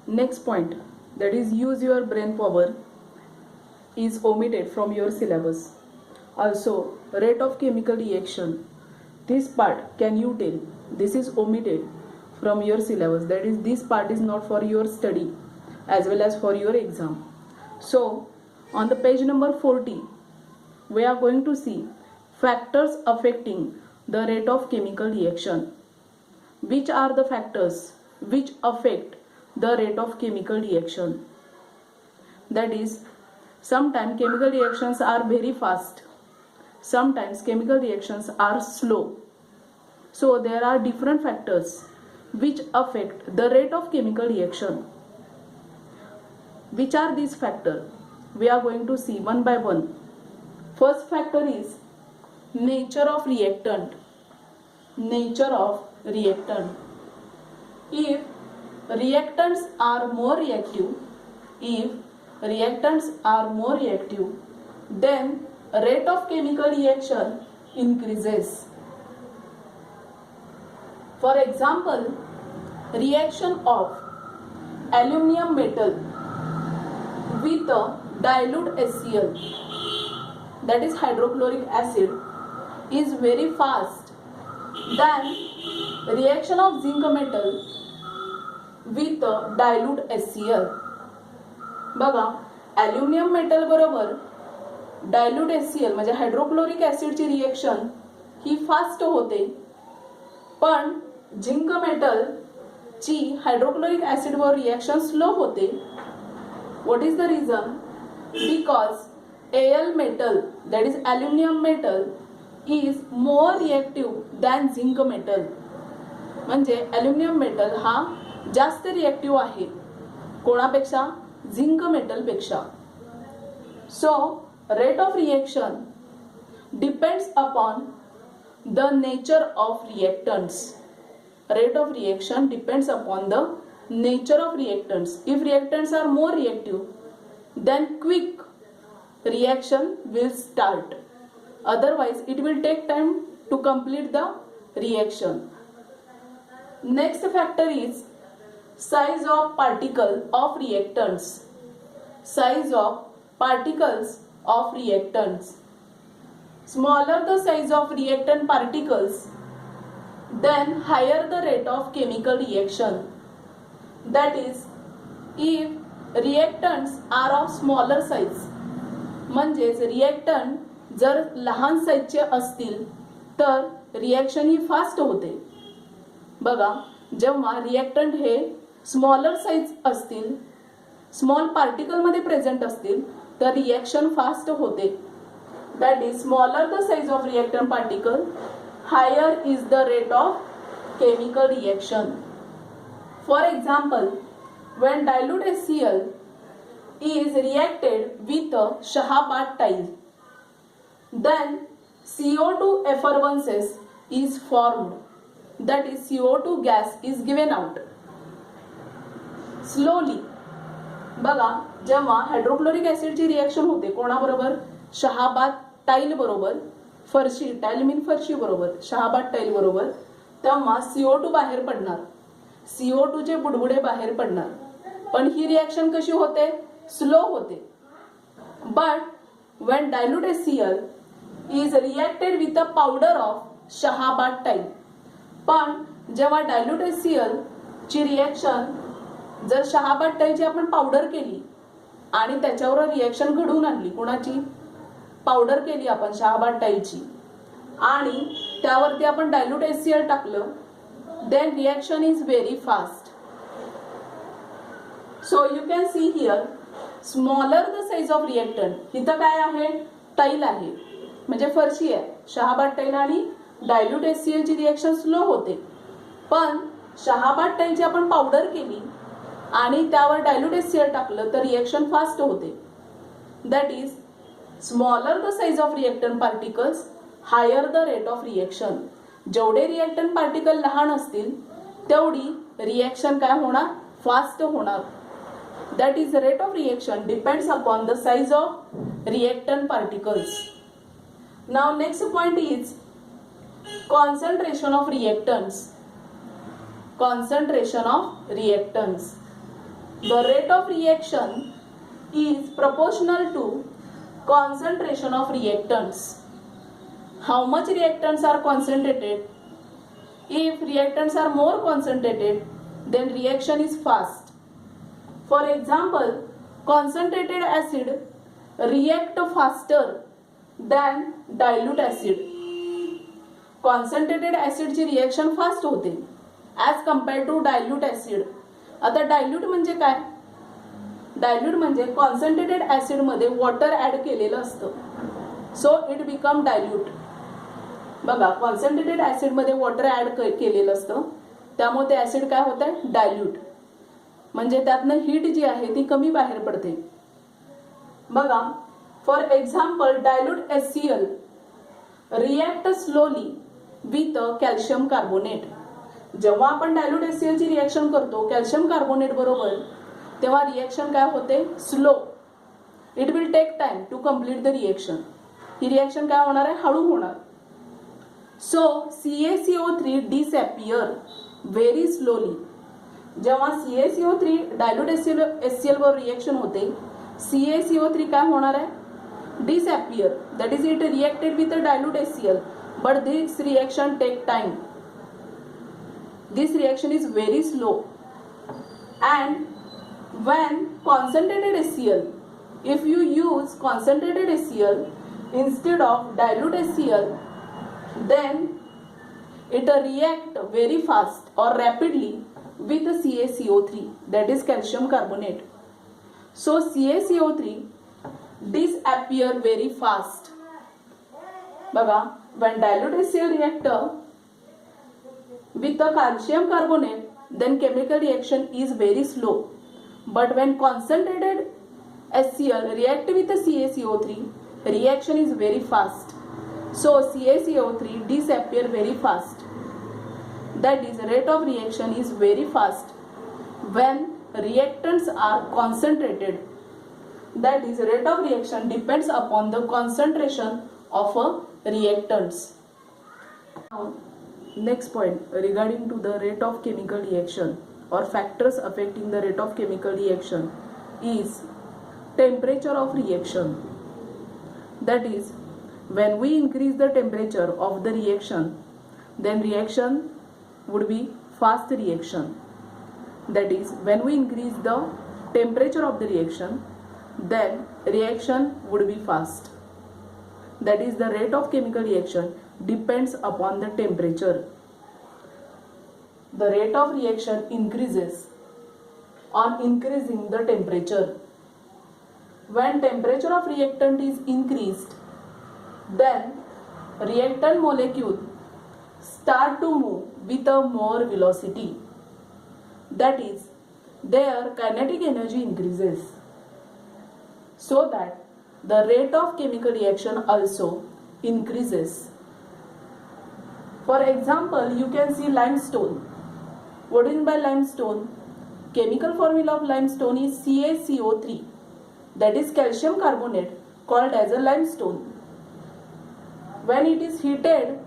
Next point, that is use your brain power, is omitted from your syllabus. Also, rate of chemical reaction. This part, can you tell? This is omitted from your syllabus. That is, this part is not for your study as well as for your exam. So, on the page number 40, we are going to see factors affecting the rate of chemical reaction. Which are the factors which affect the rate of chemical reaction? That is, sometimes chemical reactions are very fast, sometimes chemical reactions are slow. So there are different factors which affect the rate of chemical reaction. Which are these factors? We are going to see one by one. First factor is nature of reactant. Nature of reactant. If reactants are more reactive, then rate of chemical reaction increases. For example, reaction of aluminum metal with a dilute HCl, that is hydrochloric acid, is very fast than reaction of zinc metal with a dilute HCl. बघा, aluminium metal बरोबर dilute HCl म्हणजे hydrochloric ॲसिडची reaction ही fast होते, पण zinc metal ची hydrochloric acid वर reaction slow होते. What is the reason? Because Al metal, that is aluminum metal, is more reactive than zinc metal. म्हणजे aluminium metal हा जास्त reactive आहे कोणापेक्षा? Zinc metal पेक्षा. So rate of reaction depends upon the nature of reactants. Rate of reaction depends upon the nature of reactants. If reactants are more reactive, then quick reaction will start. Otherwise, it will take time to complete the reaction. Next factor is size of particle of reactants. Size of particles of reactants. Smaller the size of reactant particles, then higher the rate of chemical reaction. That is, if reactants are of smaller size, म्हणजेच reactant जर लहान साईजचे असतील तर reaction ही fast होते. बघा, जेव्हा reactant हे smaller size असतील, स्मॉल पार्टिकल मध्ये प्रेझेंट असतील तर रिएक्शन फास्ट होते. That is, smaller the size of reactant particle, higher is the rate of chemical reaction. For example, when dilute HCl is reacted with a Shahabad tile, then CO2 effervescence is formed. That is, CO2 gas is given out slowly. बघा, जेव्हा hydrochloric ऍसिडची reaction होते कोणाबरोबर? Shahabad tile बरोबर, फरशी, tile mean फरशी बरोबर, Shahabad tile बरोबर, तेव्हा CO2 बाहेर पडणार, CO2 चे बुडबुडे बाहेर पडणार. पण ही रिएक्शन कशी होते? स्लो होते. But when dilute HCl is reacted with a powder of Shahabad tile, पण जेव्हा डायल्यूट HCl ची रिएक्शन जर शहाबाद टाइलची आपण पावडर केली आणि त्याच्यावर रिएक्शन घडवून आणली, कोणाची? पावडर केली आपण शहाबाद टाइलची आणि त्यावरती आपण डायल्यूट HCl टाकलं, then reaction is very fast. So you can see here, smaller the size of reactant. इथं काय आहे? टाइल आहे, म्हणजे फरशी आहे. शहाबाद टाइल आणि डायल्यूट HCl ची रिएक्शन स्लो होते, पण शहाबाद टाइलची आपण पावडर केली आणि त्यावर डायल्यूट HCl टाकलं तर रिएक्शन फास्ट होते. That is, smaller the size of reactant particles, higher the rate of reaction. जेवढे रिएक्टंट पार्टिकल लहान असतील तेवढी रिएक्शन काय होणार? फास्ट होणार. That is, rate of reaction depends upon the size of reactant particles. Now next point is concentration of reactants. Concentration of reactants. the rate of reaction is proportional to concentration of reactants. How much reactants are concentrated? If reactants are more concentrated, then reaction is fast. For example, concentrated acid react faster than dilute acid. Concentrated acid ची reaction fast होते as compared to dilute acid. आता dilute म्हणजे काय? Dilute म्हणजे concentrated acid मध्ये water add केलेलं असतं, so it become dilute. बघा, कॉन्सन्ट्रेटेड ॲसिड मध्ये वॉटर ऍड केलेलं असतं, त्यामुळे ते ॲसिड काय होत आहे? डायल्यूट. म्हणजे त्यातनं हीट जी आहे ती कमी बाहेर पडते. बघा, for example dilute HCl react slowly with calcium carbonate. जेव्हा आपण डायल्यूट HCl ची रिएक्शन करतो कॅल्शियम कार्बोनेट बरोबर, तेव्हा रिएक्शन काय होते? Slow. It will take time to complete the reaction. ही रिएक्शन काय होणार आहे? हळू होणार. So CaCO3 disappear very slowly. जेव्हा CaCO3 डायल्यूट HCl वर रिएक्शन होते, CaCO3 काय होणार आहे? disappear. That is, it reacted with a dilute HCl, but this reaction take time. This reaction is very slow. And when concentrated HCl, if you use concentrated HCl instead of dilute HCl, then it react very fast or rapidly with the CaCO3, that is calcium carbonate. So CaCO3 disappear very fast. बघा, when dilute HCl reactor with the calcium carbonate, then chemical reaction is very slow. But when concentrated HCl react with the CaCO3, reaction is very fast. So CaCO3 disappear very fast. That is, rate of reaction is very fast when reactants are concentrated. That is, rate of reaction depends upon the concentration of reactants. Now, next point regarding to the rate of chemical reaction or factors affecting the rate of chemical reaction is temperature of reaction. That is, when we increase the temperature of the reaction, then reaction would be fast reaction. That is, when we increase the temperature of the reaction, then reaction would be fast. That is, the rate of chemical reaction depends upon the temperature. The rate of reaction increases on increasing the temperature. When temperature of reactant is increased, then reactant molecule start to move with a more velocity. That is, their kinetic energy increases, so that the rate of chemical reaction also increases. For example, you can see limestone. What is by limestone? Chemical formula of limestone is CaCO3, that is calcium carbonate, called as a limestone. When it is heated,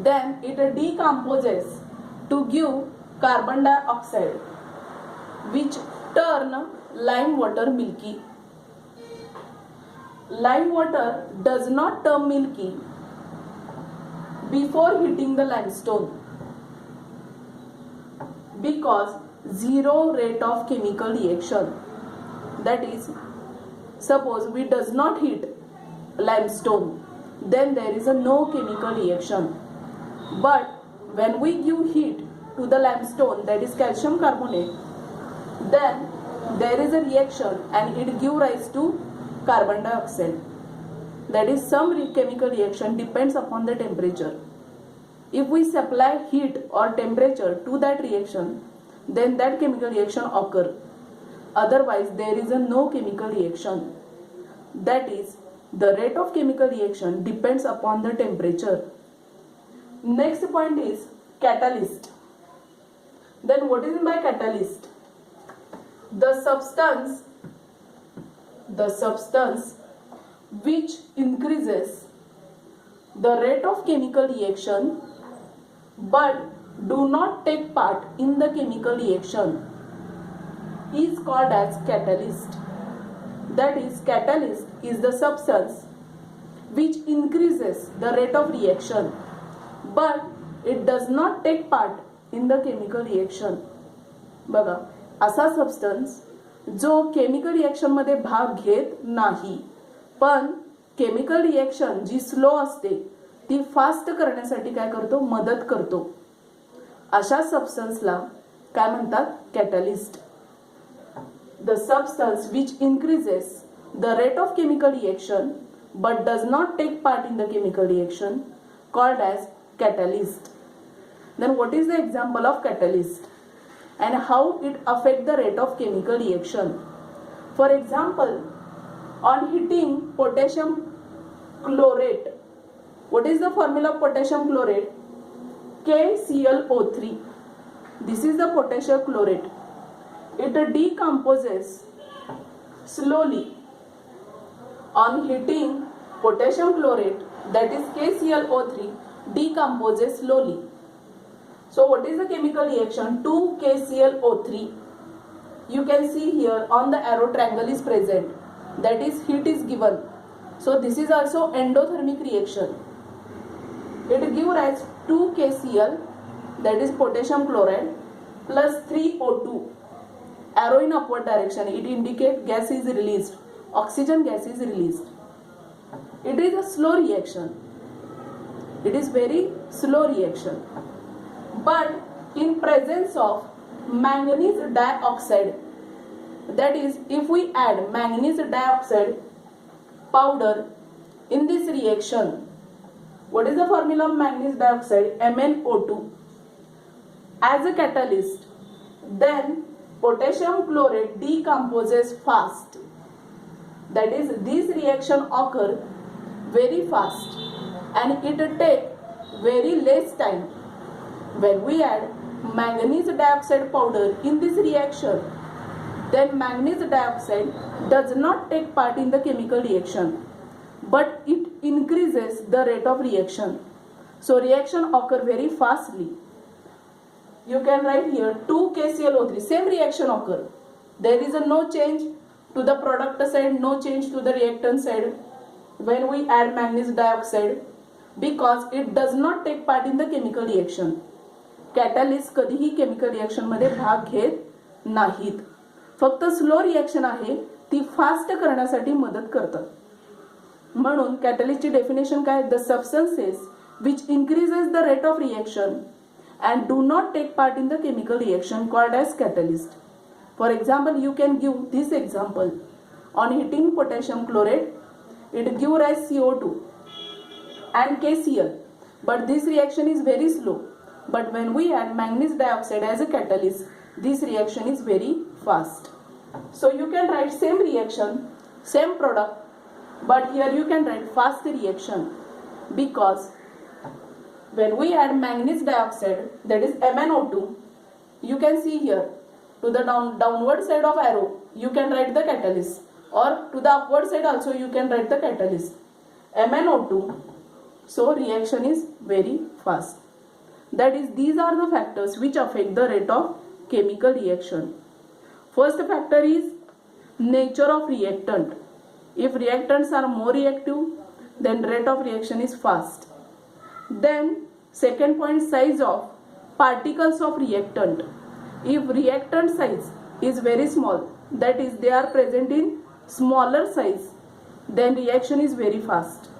then it decomposes to give carbon dioxide, which turn lime water milky. Lime water does not turn milky before heating the limestone, because zero rate of chemical reaction. That is, suppose we does not heat limestone, then there is a no chemical reaction. But when we give heat to the limestone, that is calcium carbonate, then there is a reaction and it give rise to carbon dioxide. That is, some chemical reaction depends upon the temperature. If we supply heat or temperature to that reaction, then that chemical reaction occur. Otherwise, there is a no chemical reaction. That is, the rate of chemical reaction depends upon the temperature. Next point is catalyst. Then what is by catalyst? The substance which increases the rate of chemical reaction but do not take part in the chemical reaction. is called as catalyst. That is, catalyst is the substance which increases the rate of reaction, but it does not take part in the chemical reaction. बघा, असा substance जो chemical reaction मध्ये भाग घेत नाही, पण chemical reaction जी slow असते ती फास्ट करण्यासाठी काय करतो, मदत करतो. अशा सबस्टन्सला काय म्हणतात, catalyst. The substance which increases the rate of chemical reaction but does not take part in the chemical reaction called as catalyst. Then what is the example of catalyst and how it affect the rate of chemical reaction? For example, on heating potassium chlorate, what is the formula of potassium chlorate? KClO3. This is the potassium chlorate. It decomposes slowly. On heating potassium chlorate, that is KClO3, decomposes slowly. So what is the chemical reaction? 2KClO3. You can see here on the arrow triangle is present. That is, heat is given. So this is also endothermic reaction. It gives rise to 2KCl, that is potassium chloride, plus 3O2. Arrow in upward direction. It indicates gas is released. Oxygen gas is released. It is a slow reaction. It is very slow reaction. But in presence of manganese dioxide, that is, if we add manganese dioxide powder in this reaction, what is the formula of manganese dioxide? MnO2. As a catalyst, then potassium chlorate decomposes fast. That is, this reaction occur very fast and it take very less time. When we add manganese dioxide powder in this reaction, then manganese dioxide does not take part in the chemical reaction, but it increases the rate of reaction. So reaction occur very fastly. You can write here 2KClO3, same reaction occur. There is a no change to the product side, no change to the reactant side when we add manganese dioxide, because it does not take part in the chemical reaction. Catalyst कधीही chemical reaction मध्ये भाग घेत नाहीत, फक्त slow reaction आहे ती fast करण्यासाठी मदत करतात. म्हणून कॅटलिस्टची डेफिनेशन काय? The substances which increases the rate of reaction and do not take part in the chemical reaction called as catalyst. For example, you can give this example. On heating potassium chlorate, it gives rise CO2 and KCl, but this reaction is very slow. But when we add manganese dioxide as a catalyst, this reaction is very fast. So you can write same reaction, same product, but here you can write fast reaction, because when we add manganese dioxide, that is MnO2, you can see here to the downward side of arrow you can write the catalyst, or to the upward side also you can write the catalyst, MnO2. So reaction is very fast. That is, these are the factors which affect the rate of chemical reaction. First factor is nature of reactant. If reactants are more reactive, then rate of reaction is fast. Then second point, size of particles of reactant. If reactant size is very small, that is, they are present in smaller size, then reaction is very fast.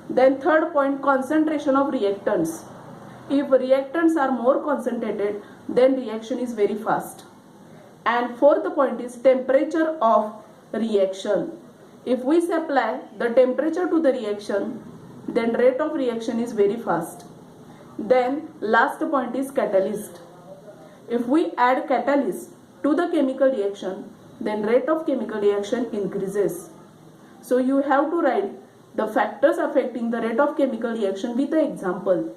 Then third point, concentration of reactants. If reactants are more concentrated, then reaction is very fast. And fourth point is temperature of reaction. If we supply the temperature to the reaction, then rate of reaction is very fast. Then last point is catalyst. If we add catalyst to the chemical reaction, then rate of chemical reaction increases. So you have to write the factors affecting the rate of chemical reaction with the example.